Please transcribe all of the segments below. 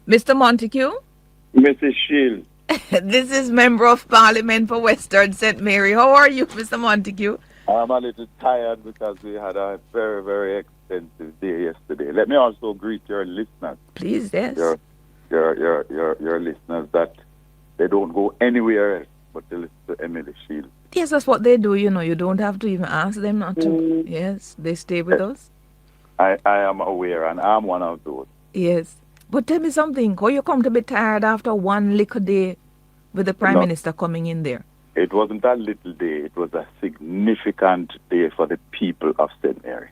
Mr. Montague? Mrs. Shields, This is Member of Parliament for Western St. Mary. How are you, Mr. Montague? I'm a little tired because we had a very, very expensive day yesterday. Let me also greet your listeners, Please, yes. your listeners that they don't go anywhere else but to listen to Emily Shields. Yes, that's what they do, you know. You don't have to even ask them not to. Yes, they stay with us. I am aware, and I'm one of those. Yes. But tell me something. How you come to be tired after one little day with the Prime No. Minister coming in there? It wasn't a little day. It was a significant day for the people of St. Mary.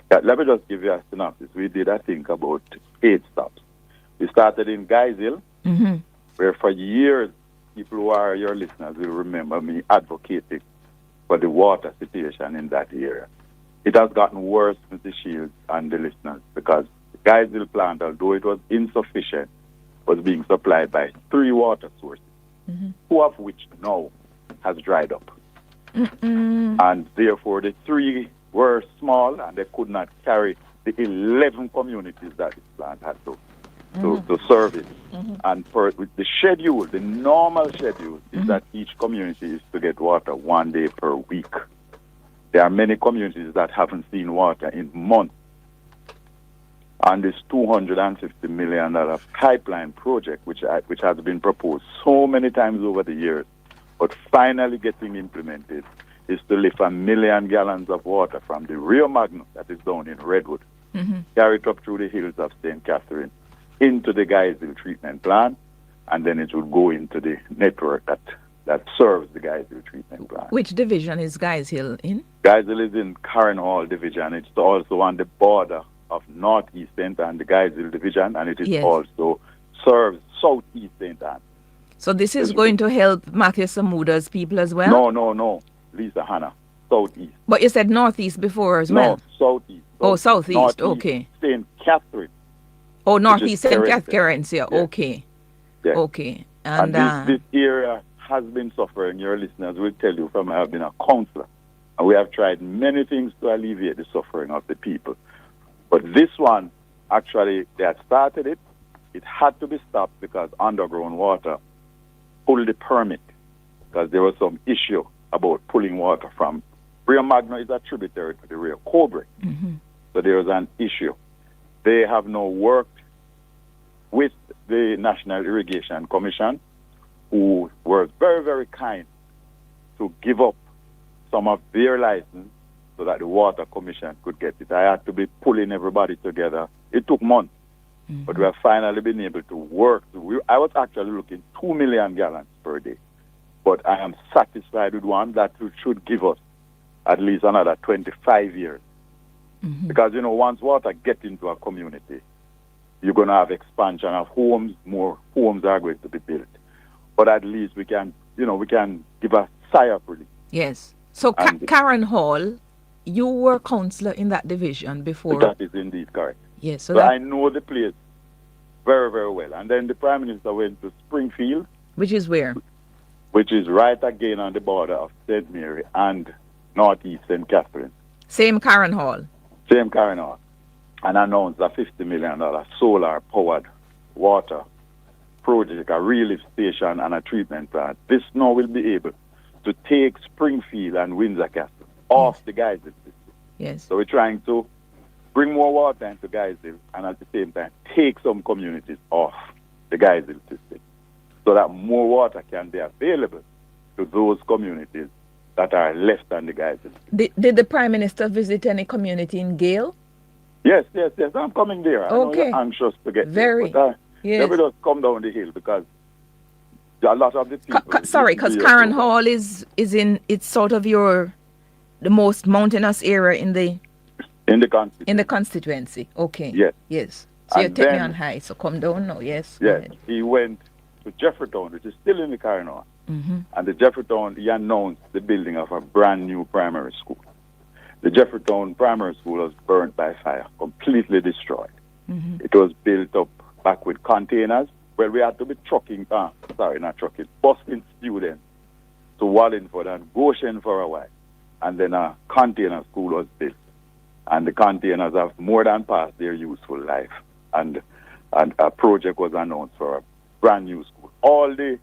Let me just give you a synopsis. We did, I think, about 8 stops. We started in Guyshill, Mm-hmm. where for years, people who are your listeners will remember me advocating for the water situation in that area. It has gotten worse with the Shields and the listeners because the Guyshill plant, although it was insufficient, was being supplied by 3 water sources, 2 of which now has dried up. And therefore, the 3 were small and they could not carry the 11 communities that this plant had to service. And with the schedule, the normal schedule is that each community is to get water 1 day per week. There are many communities that haven't seen water in months. And this $250 million pipeline project, which has been proposed so many times over the years, but finally getting implemented, is to lift 1 million gallons of water from the Rio Magno that is down in Redwood, carry it up through the hills of St. Catherine, into the Guyshill treatment plant, and then it will go into the network that serves the Guyshill treatment plant. Which division is Guyshill in? Guyshill is in Karen Hall division. It's also on the border of Northeast St. Anne, the Guyshill division, and it is also serves Southeast St. Anne. So this is going to help Matthew Samuda's people as well? No, Lisa Hannah, Southeast. But you said Northeast before as well? No, Southeast. Oh, Southeast, Northeast, okay. St. Catherine. Oh, Northeast St. Carencia. Carencia, Yeah. okay. Yeah. Okay. And this area has been suffering. Your listeners will tell you from I have been a counselor. And we have tried many things to alleviate the suffering of the people. But this one, actually, they had started it. It had to be stopped because underground water pulled the permit because there was some issue about pulling water from Rio Magno is a tributary to the Rio Cobre. So there was an issue. They have now worked with the National Irrigation Commission, who were very, very kind to give up some of their license so that the Water Commission could get it. I had to be pulling everybody together. It took months, but we have finally been able to work. I was actually looking 2 million gallons per day, but I am satisfied with one that should give us at least another 25 years. Because, once water gets into a community, you're going to have expansion of homes, more homes are going to be built. But at least we can give a sigh of relief. Yes. So Karen Hall, you were councillor in that division before. That is indeed correct. Yes. So I know the place very, very well. And then the Prime Minister went to Springfield. Which is where? Which is right again on the border of St. Mary and Northeast St. Catherine. Same Karen Hall. Same Karen Hall. And announced a $50 million solar-powered water project, a relief station and a treatment plant. This now will be able to take Springfield and Windsor Castle off the Guyshill system. Yes. So we're trying to bring more water into Guyshill and at the same time take some communities off the Guyshill system so that more water can be available to those communities that are left on the Guyshill. Did the Prime Minister visit any community in Gale? Yes. I'm coming there. I know Okay. you're anxious to get Very. there. But Yes. let me just come down the hill because a lot of the people... Sorry, because Karen Hall is in, it's sort of the most mountainous area in the constituency. Okay. Yes. Yes. So you And take me then- on high. So come down now. Yes. go Yes. ahead. He went to Jeffertown, which is still in the Karen Hall. And the Jeffertown, he announced the building of a brand new primary school. The Jeffertown Primary School was burnt by fire, completely destroyed. It was built up back with containers. Well, we had to be busing students to Wallingford and Goshen for a while. And then a container school was built. and the containers have more than passed their useful life. And a project was announced for a brand new school. All the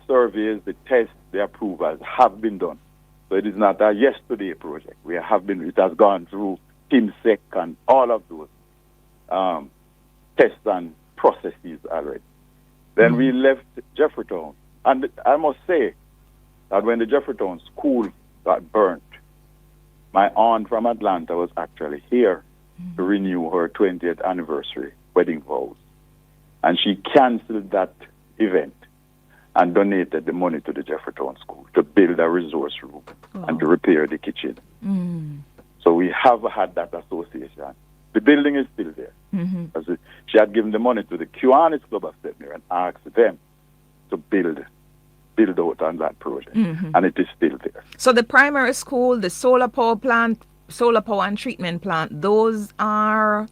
surveys, the tests, the approvals have been done. So it is not a yesterday project. It has gone through TIMSEC and all of those tests and processes already. Then we left Jeffertown. And I must say that when the Jeffertown school got burnt, my aunt from Atlanta was actually here to renew her 20th anniversary wedding vows. And she canceled that event and donated the money to the Jeffertown school to build a resource room and to repair the kitchen. So we have had that association. The building is still there. She had given the money to the Kiwanis Club of St. Mary and asked them to build out on that project. And it is still there. So the primary school, the solar power and treatment plant, those are,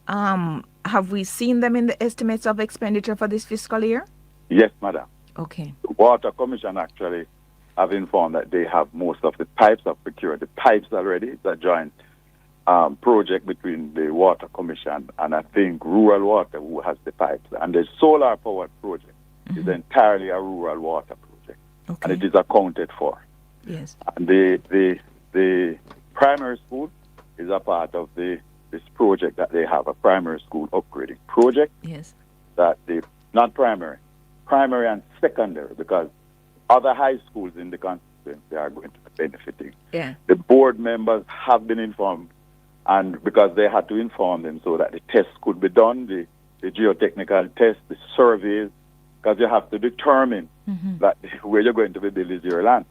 have we seen them in the estimates of expenditure for this fiscal year? Yes, madam. Okay. The Water Commission actually have informed that they have most of the pipes, have procured the pipes already. It's a joint project between the Water Commission and I think Rural Water, who has the pipes. And the solar powered project is entirely a rural water project. And it is accounted for. Yes. And the primary school is a part of this project that they have, a primary school upgrading project. Yes. That not primary and secondary, because other high schools in the constituency are going to be benefiting. Yeah. The board members have been informed, and because they had to inform them so that the tests could be done, the geotechnical tests, the surveys, because you have to determine that where you're going to be building is your land.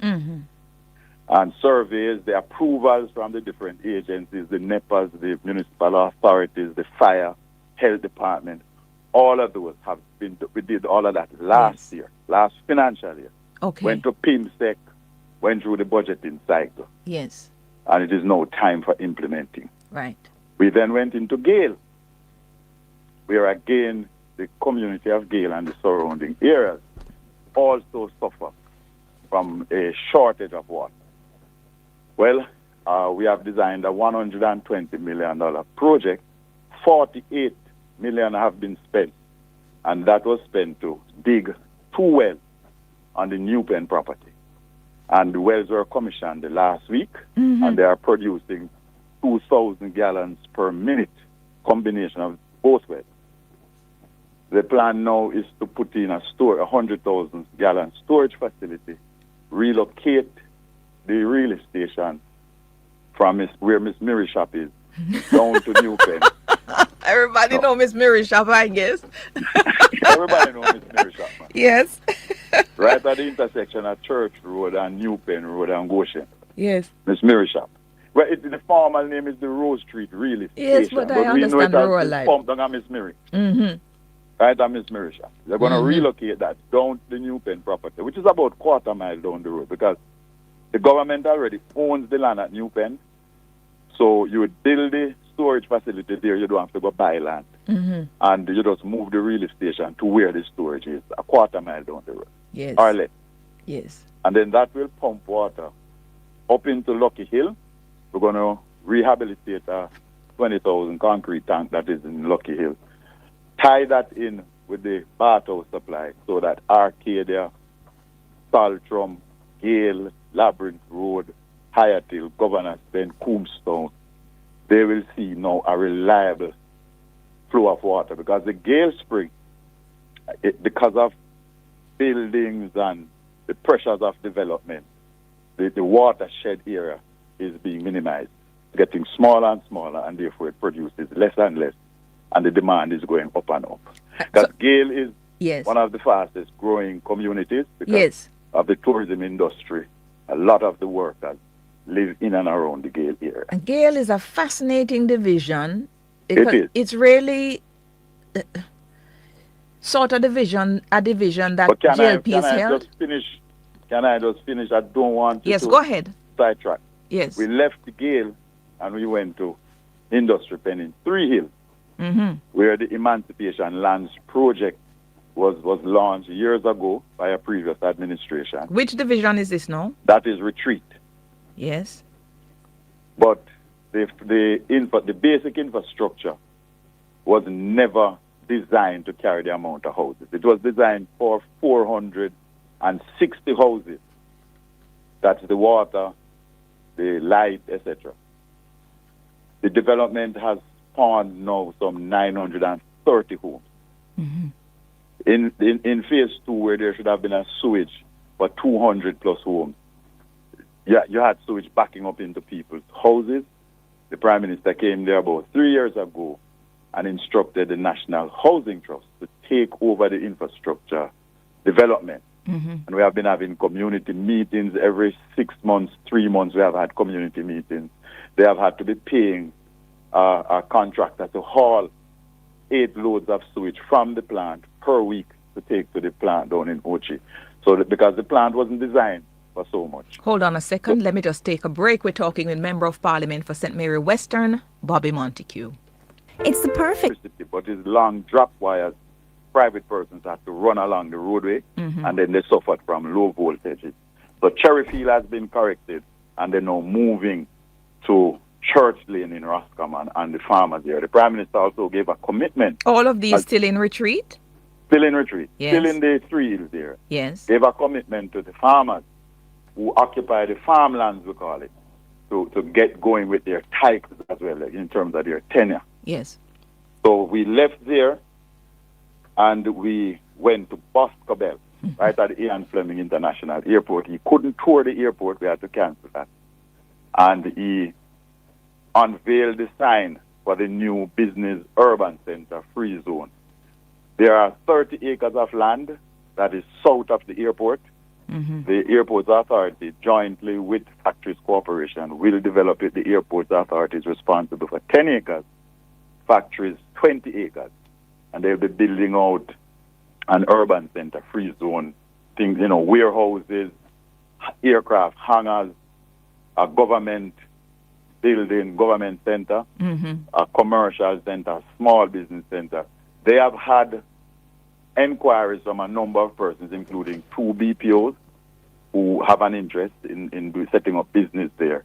And surveys, the approvals from the different agencies, the NEPAs, the municipal authorities, the fire, health department, all of those have been, we did all of that last year, last financial year. Okay. Went to PIMSEC, went through the budgeting cycle. Yes. And it is now time for implementing. Right. We then went into Gale, where again, the community of Gale and the surrounding areas also suffer from a shortage of water. Well, we have designed a $120 million project. 48 million have been spent, and that was spent to dig 2 wells on the New Pen property. And the wells were commissioned the last week, and they are producing 2,000 gallons per minute, combination of both wells. The plan now is to put in a 100,000 gallon storage facility, relocate the relay station from where Miss Mary Shop is down to New Pen. Everybody know Miss Mary Shop, I guess. Everybody know Miss Mary Shop, man. Yes. Right at the intersection of Church Road and New Pen Road and Goshen. Yes. Miss Mary Shop. Well, the formal name is the Rose Street Relay Yes, Station. but I understand we know it rural as life. pumped down at Miss Mary. Right at Miss Mary Shop. They're going to relocate that down to the New Pen property, which is about a quarter mile down the road, because the government already owns the land at New Pen. So you would build the storage facility there, you don't have to go buy land. And you just move the relay station to where the storage is, a quarter mile down the road. Yes. Or less. Yes. And then that will pump water up into Lucky Hill. We're going to rehabilitate a 20,000 concrete tank that is in Lucky Hill. Tie that in with the bathhouse supply so that Arcadia, Saltram, Gale, Labyrinth Road, Hyatt Hill, Governors Bend, Coombstown, they will see now a reliable flow of water, because the Gale Spring, because of buildings and the pressures of development, the watershed area is being minimized, getting smaller and smaller, and therefore it produces less and less, and the demand is going up and up. Because Gale is one of the fastest growing communities because of the tourism industry. A lot of the workers live in and around the Gale area. And Gale is a fascinating division. It is. It's really sort of a division that JLP is held. Can I just finish? I don't want to go ahead. Sidetrack. Yes. We left the Gale and we went to Industry Pen in Three Hills, where the Emancipation Lands Project was launched years ago by a previous administration. Which division is this now? That is Retreat. Yes. But the basic infrastructure was never designed to carry the amount of houses. It was designed for 460 houses. That's the water, the light, etc. The development has spawned now some 930 homes. Mm-hmm. In phase 2, where there should have been a sewage for 200 plus homes, you had sewage backing up into people's houses. The Prime Minister came there about 3 years ago and instructed the National Housing Trust to take over the infrastructure development. Mm-hmm. And we have been having community meetings every 6 months, 3 months. We have had community meetings. They have had to be paying a contractor to haul 8 loads of sewage from the plant per week to take to the plant down in Ochi. So because the plant wasn't designed for so much. Hold on a second. Let me just take a break. We're talking with Member of Parliament for St. Mary Western, Bobby Montaque. It's the perfect. But it's long drop wires. Private persons have to run along the roadway, Mm-hmm. and then they suffered from low voltages. So Cherryfield has been corrected, and they're now moving to Church Lane in Roscommon and the farmers here. The Prime Minister also gave a commitment. All of these still in retreat? Still in retreat. Yes. Still in the 3 hills there. Yes. Gave a commitment to the farmers who occupy the farmlands, we call it, to get going with their titles as well, like, in terms of their tenure. Yes. So we left there and we went to Boscobel, right at the Ian Fleming International Airport. He couldn't tour the airport. We had to cancel that. And he unveiled the sign for the new business urban center free zone. There are 30 acres of land that is south of the airport. Mm-hmm. The Airports Authority, jointly with Factories Corporation, will develop it. The Airports Authority is responsible for 10 acres, Factories 20 acres. And they'll be building out an urban center, free zone, things, warehouses, aircraft hangars, a government building, government center, Mm-hmm. a commercial center, small business center. They have had inquiries from a number of persons, including 2 BPOs, who have an interest in setting up business there.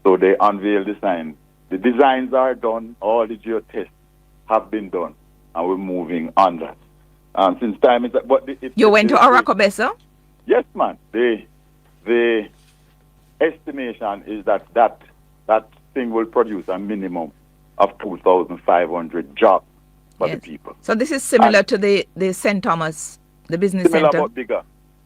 So they unveiled the sign. The designs are done, all the geotests have been done, and we're moving on that. Since time is, but You went to Arakobesa? Yes, man. The estimation is that thing will produce a minimum of 2,500 jobs for the people. So this is similar to the St. Thomas, the business Similar center? but bigger.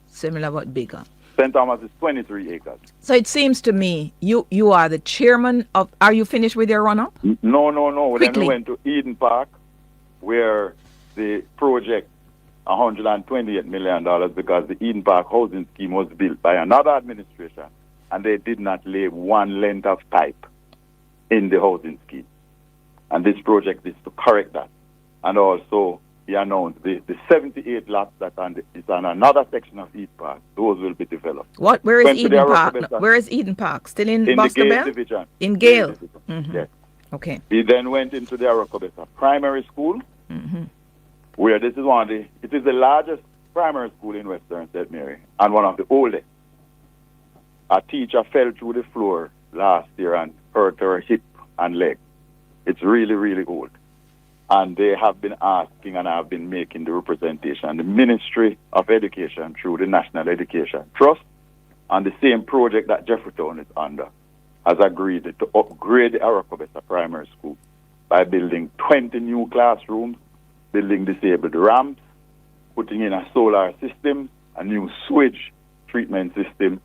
Similar but bigger. St. Thomas is 23 acres. So it seems to me you are the chairman of... Are you finished with your run-up? No. Quickly. Then we went to Eden Park, where the project, $128 million, because the Eden Park housing scheme was built by another administration, and they did not lay one length of pipe in the housing scheme. And this project is to correct that. And also, he announced the 78 lots that is on another section of Eden Park. Those will be developed. Where is Went to Eden the Park? Aracobesa. Where is Eden Park? Still in In the Boston Gale Bell? division. In Gale. Division. Mm-hmm. Yes. Okay. He then went into the Aracobesa Primary School, Mm-hmm. where it is the largest primary school in Western St. Mary and one of the oldest. A teacher fell through the floor last year and hurt her hip and leg. It's really, really old. And they have been asking, and I have been making the representation. The Ministry of Education, through the National Education Trust, and the same project that Jeffertown is under, has agreed to upgrade the Aracobesa Primary School by building 20 new classrooms, building disabled ramps, putting in a solar system, a new sewage treatment system,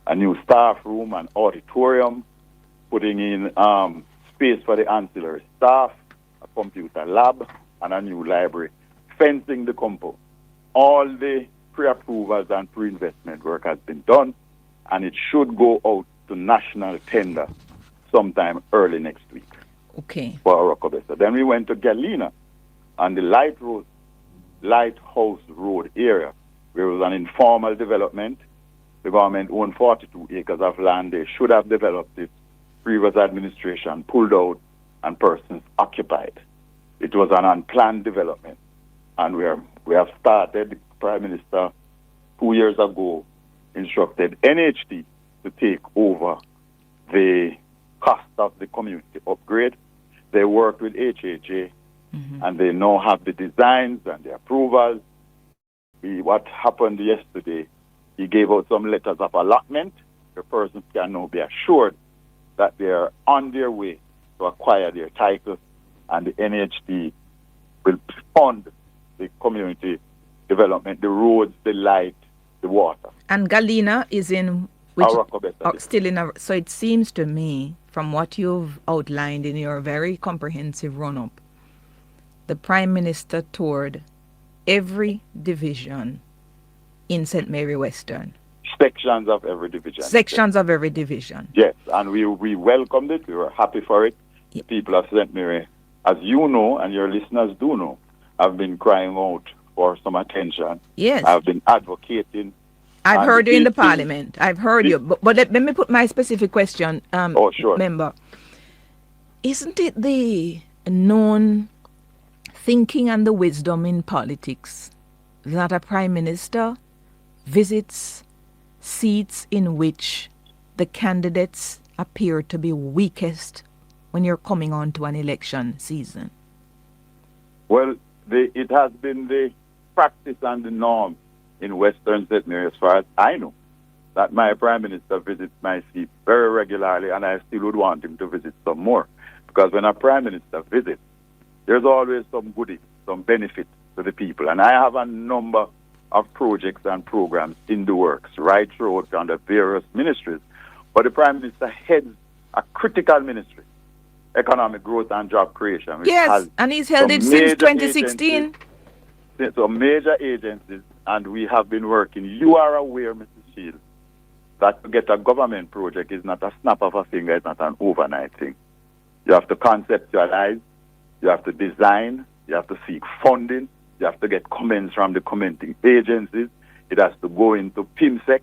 a new staff room, an auditorium, putting in space for the ancillary staff, a computer lab, and a new library, fencing the compound. All the pre-approvals and pre-investment work has been done, and it should go out to national tender sometime early next week. Okay. For Aracobesa. Then we went to Galena and the Lighthouse Road area, where it was an informal development. The government owned 42 acres of land. They should have developed it. Previous administration pulled out and persons occupied. It was an unplanned development. And we have started, the Prime Minister 2 years ago instructed NHT to take over the cost of the community upgrade. They worked with HHA, and they now have the designs and the approvals. What happened yesterday, he gave out some letters of allotment. The persons can now be assured that they are on their way to acquire their title, and the NHD will fund the community development, the roads, the light, the water. And Galena is in still in so it seems to me, from what you've outlined in your very comprehensive run-up, the Prime Minister toured every division in St. Mary Western. Sections of every division. Sections of every division. Yes, and we welcomed it. We were happy for it. The people of St. Mary, as you know, and your listeners do know, have been crying out for some attention. Yes. I've been advocating. I've heard you in the Parliament. I've heard you. But let me put my specific question, sure. Member. Isn't it the known thinking and the wisdom in politics that a Prime Minister visits seats in which the candidates appear to be weakest when you're coming on to an election season? Well, it has been the practice and the norm in Western St. Mary, as far as I know, that my Prime Minister visits my seat very regularly, and I still would want him to visit some more. Because when a Prime Minister visits, there's always some goodie, some benefit to the people. And I have a number of projects and programs in the works, right throughout under various ministries. But the Prime Minister heads a critical ministry, economic growth and job creation. Which yes, and he's held it since 2016. So major agencies, and we have been working. You are aware, Mrs. Shields, that to get a government project is not a snap of a finger, it's not an overnight thing. You have to conceptualize, you have to design, you have to seek funding, you have to get comments from the commenting agencies. It has to go into PIMSEC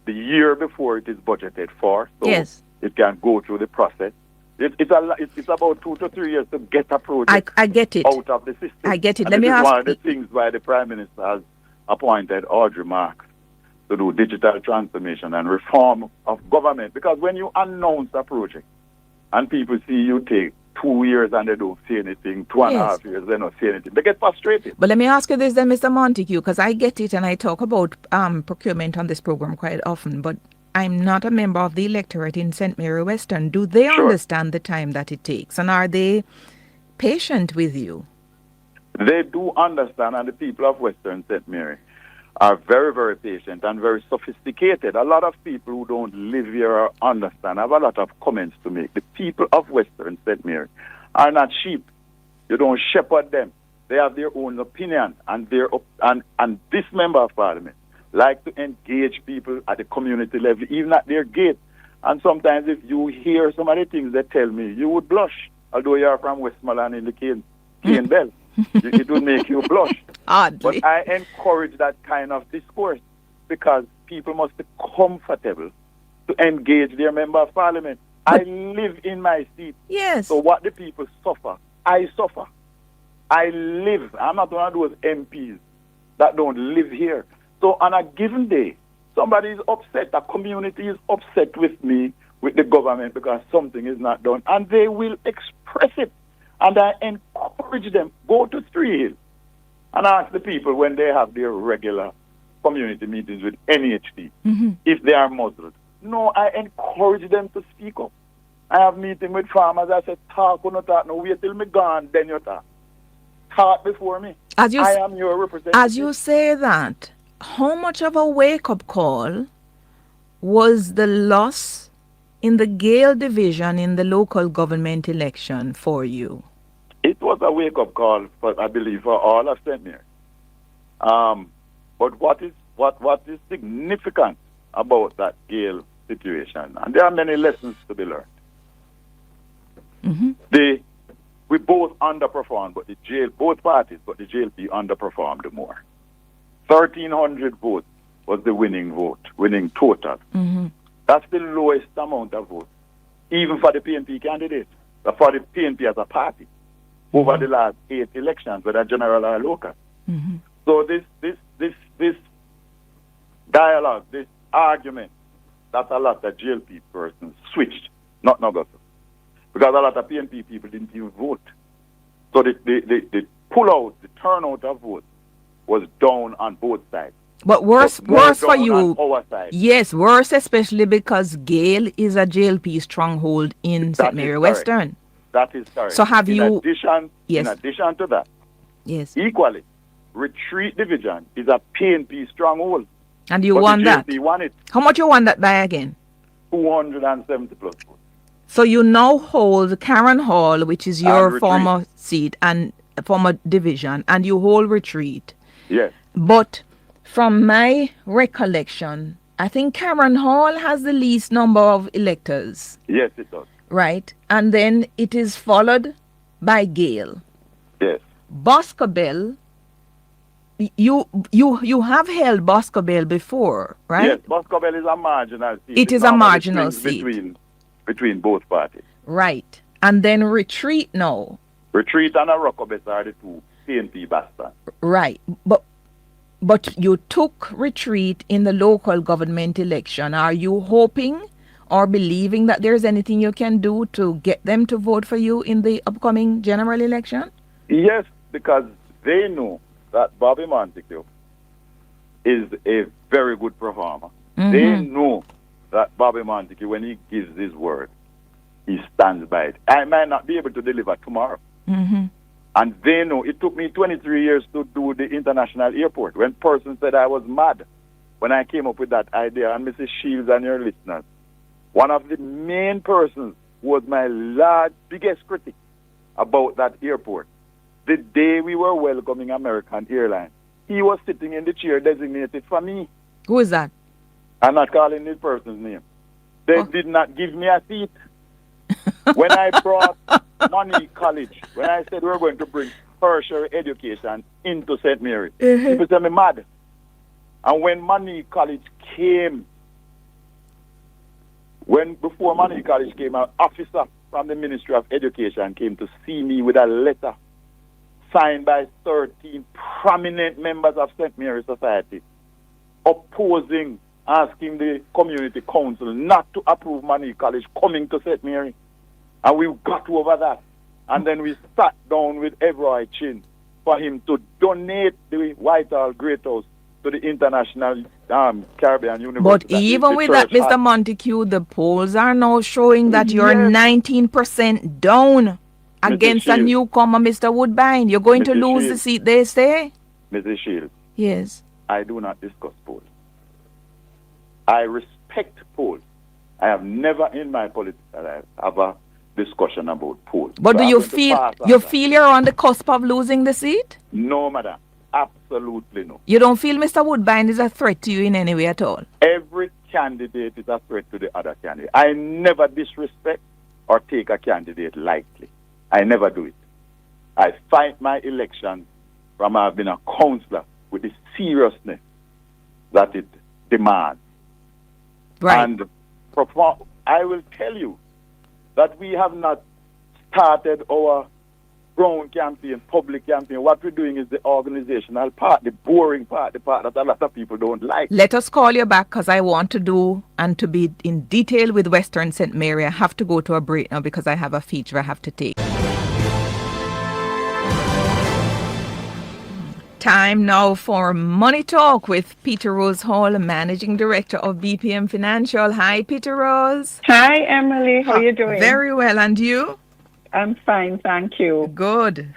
the year before it is budgeted for, so yes, it can go through the process. It's about 2 to 3 years to get a project I get it. out of the system. I get it. And Let me ask. One of the things why the Prime Minister has appointed Audrey Marks to do digital transformation and reform of government. Because when you announce a project and people see you take 2 years and they don't say anything, 2.5 years, they don't say anything, they get frustrated. But let me ask you this then, Mr. Montaque, because I get it and I talk about procurement on this program quite often, but I'm not a member of the electorate in St. Mary Western. Do they understand the time that it takes? And are they patient with you? They do understand, and the people of Western St. Mary are very, very patient and very sophisticated. A lot of people who don't live here or understand have a lot of comments to make. The people of Western St. Mary are not sheep. You don't shepherd them. They have their own opinion, and and this member of Parliament like to engage people at the community level, even at their gate. And sometimes if you hear some of the things they tell me, you would blush, although you are from Westmoreland in the Cane Belt. It would make you blush. Oddly. But I encourage that kind of discourse because people must be comfortable to engage their member of Parliament. I live in my seat. Yes. So what the people suffer, I suffer. I live. I'm not one of those MPs that don't live here. So on a given day, somebody is upset, a community is upset with me, with the government, because something is not done. And they will express it. And I encourage them, go to Three Hills and ask the people when they have their regular community meetings with NHD, if they are muzzled. No, I encourage them to speak up. I have meeting with farmers. I said, talk or not talk. No, wait till me gone, then you talk. Talk before me. I am your representative. As you say that, how much of a wake-up call was the loss in the Gale division in the local government election for you? It was a wake-up call, I believe, for all of St. Mary. But what is significant about that Gale situation, and there are many lessons to be learned. We both underperformed, but both parties, but the JLP underperformed more. 1,300 votes was the winning total. That's the lowest amount of votes, even for the PNP candidate, for the PNP as a party, over the last 8 elections, whether general or local. So this dialogue, this argument, that's a lot that JLP persons switched, not Augusta. because a lot of PNP people didn't even vote. So the pull-out, the turnout of votes was down on both sides. But worse for you. On our side. Yes, worse especially because Gale is a JLP stronghold in St. Mary Western. That is correct. So have in you... In addition to that, yes, equally, Retreat Division is a PNP stronghold. And you won that? Won it. How much you won that by again? 270 plus votes. So you now hold Karen Hall, which is your former seat and former division, and you hold Retreat. Yes. But from my recollection, I think Karen Hall has the least number of electors. Yes, it does. Right. And then it is followed by Gale. Yes. Boscobel, you have held Boscobel before, right? Yes, Boscobel is a marginal seat. It is a marginal seat. Between both parties. Right. And then Retreat now. Retreat and Arokobes are the two PNP bastards. Right. But you took Retreat in the local government election. Are you hoping or believing that there's anything you can do to get them to vote for you in the upcoming general election? Yes, because they know that Bobby Montaque is a very good performer. Mm-hmm. They know that Bobby Montaque, when he gives his word, he stands by it. I might not be able to deliver tomorrow. Mm-hmm. And they know it took me 23 years to do the international airport. When person said I was mad when I came up with that idea, and Mrs. Shields and your listeners, one of the main persons who was my biggest critic about that airport, the day we were welcoming American Airlines, he was sitting in the chair designated for me. Who is that? I'm not calling this person's name. They did not give me a seat. When I brought Montaque College, when I said we were going to bring tertiary education into St. Mary, people said me mad. And when Montaque College came, before Montaque College came, an officer from the Ministry of Education came to see me with a letter signed by 13 prominent members of St. Mary Society, opposing, asking the community council not to approve Montaque College coming to St. Mary. And we got over that. And then we sat down with Everoy Chin for him to donate the Whitehall Great House to the International Caribbean University. But even with that, Mr. Montague, the polls are now showing that you're 19% down against a newcomer, Mr. Woodbine. You're going to lose the seat, they say? Mrs. Shields. Yes. I do not discuss polls. I respect polls. I have never in my political life ever discussion about polls. But do you feel you're on the cusp of losing the seat? No, madam. Absolutely no. You don't feel Mr. Woodbine is a threat to you in any way at all? Every candidate is a threat to the other candidate. I never disrespect or take a candidate lightly. I never do it. I fight my election from I've been a councillor with the seriousness that it demands. Right. And I will tell you that we have not started our ground campaign, public campaign. What we're doing is the organizational part, the boring part, the part that a lot of people don't like. Let us call you back because I want to do and to be in detail with Western St. Mary. I have to go to a break now because I have a feature I have to take. Time now for Money Talk with Peter Rose Hall, Managing Director of BPM Financial. Hi, Peter Rose. Hi, Emily. How are you doing? Very well. And you? I'm fine, thank you. Good.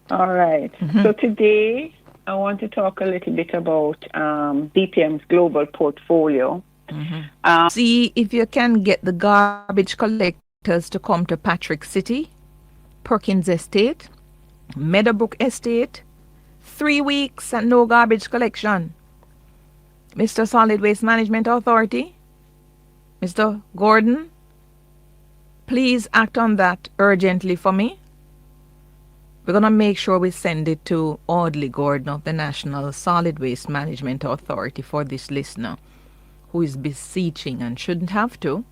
All right. Mm-hmm. So today, I want to talk a little bit about BPM's global portfolio. Mm-hmm. See if you can get the garbage collectors to come to Patrick City, Perkins Estate, Meadowbrook Estate. 3 weeks and no garbage collection. Mr. Solid Waste Management Authority, Mr. Gordon, please act on that urgently for me. We're going to make sure we send it to Audley Gordon of the National Solid Waste Management Authority for this listener who is beseeching and shouldn't have to.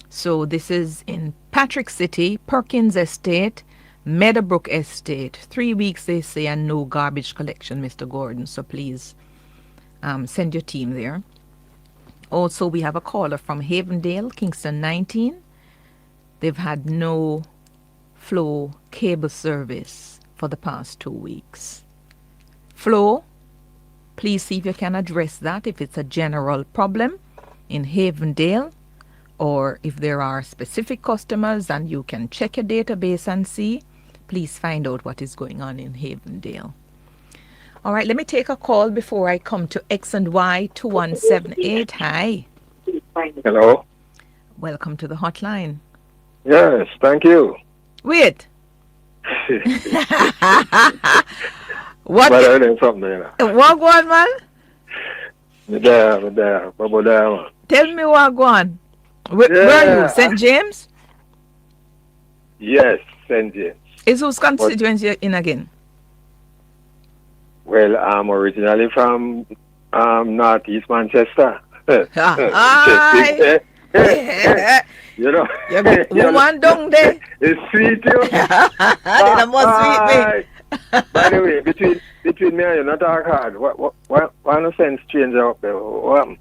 So this is in Patrick City, Perkins Estate, Meadowbrook Estate. 3 weeks, they say, and no garbage collection, Mr. Gordon. So please send your team there. Also, we have a caller from Havendale, Kingston 19. they've had no flow cable service for the past 2 weeks. Flow, please see if you can address that, if it's a general problem in Havendale, or if there are specific customers and you can check your database and see, please find out what is going on in Havendale. All right, let me take a call before I come to X and Y 2178. Hi. Hello. Welcome to the hotline. Yes, thank you. Wait. What? Better than something, you know. What go on, man? Me there, Bubble there, man. Tell me what go on. Where are you? St. James? Yes, St. James. Is whose constituency you're in again? Well, I'm originally from Northeast Manchester. Aye. You know. Woman down there. It's sweet, you. That must sweet me. By the way, between me and you, not talk hard. What no sense stranger up there? What happened?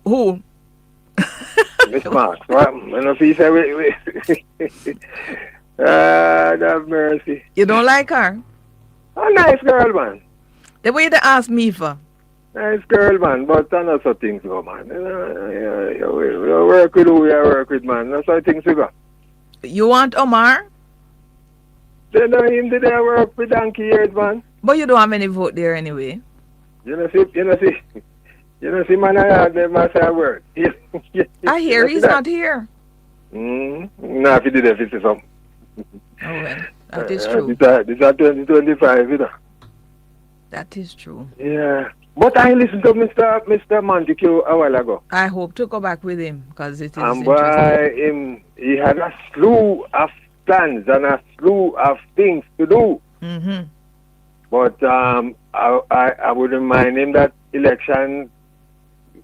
Who? Miss Marks. What happened? I know if he said, wait. Have mercy. You don't like her? A nice girl, man. The way they ask me for. Nice girl, man, but I know some things go, man. You work with who you work with, man. That's how things go. You want Omar? They know him did I work with donkey years, man. But you don't have any vote there anyway. You know see, man, I had them as a word. I hear he's not here. No, if he did if it's something. Oh, well, that is true. This is 2025, you know. That is true. Yeah. But I listened to Mr. Montaque a while ago. I hope to go back with him because it is and by him, he had a slew of plans and a slew of things to do. Mm-hmm. But I would remind him that election,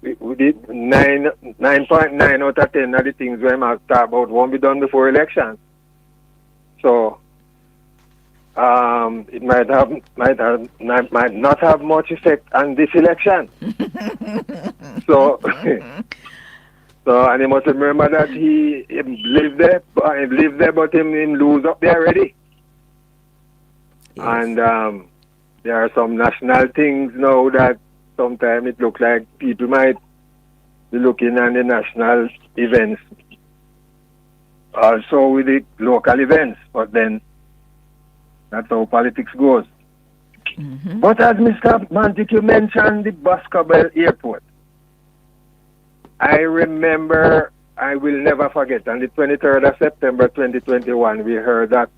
we did 9.9 out of 10 of the things we must talk about won't be done before election. So it might not have much effect on this election. so and you must remember that he lived there, but him lose up there already. Yes. And there are some national things now that sometimes it looks like people might be looking at the national events also with the local events, but then that's how politics goes. Mm-hmm. But as Mr. Montague mentioned, the Boscobel Airport, I remember, I will never forget, on the 23rd of September 2021, we heard that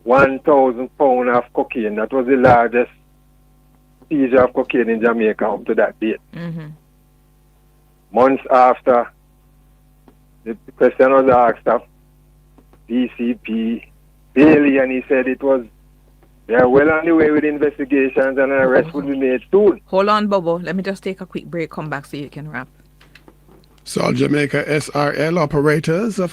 1,000 pounds of cocaine, that was the largest seizure of cocaine in Jamaica up to that date. Mm-hmm. Months after, the question was asked of DCP Bailey, and he said they are well on the way with investigations and an arrest will be made soon. Hold on, Bobo. Let me just take a quick break, come back so you can wrap. So Jamaica SRL operators of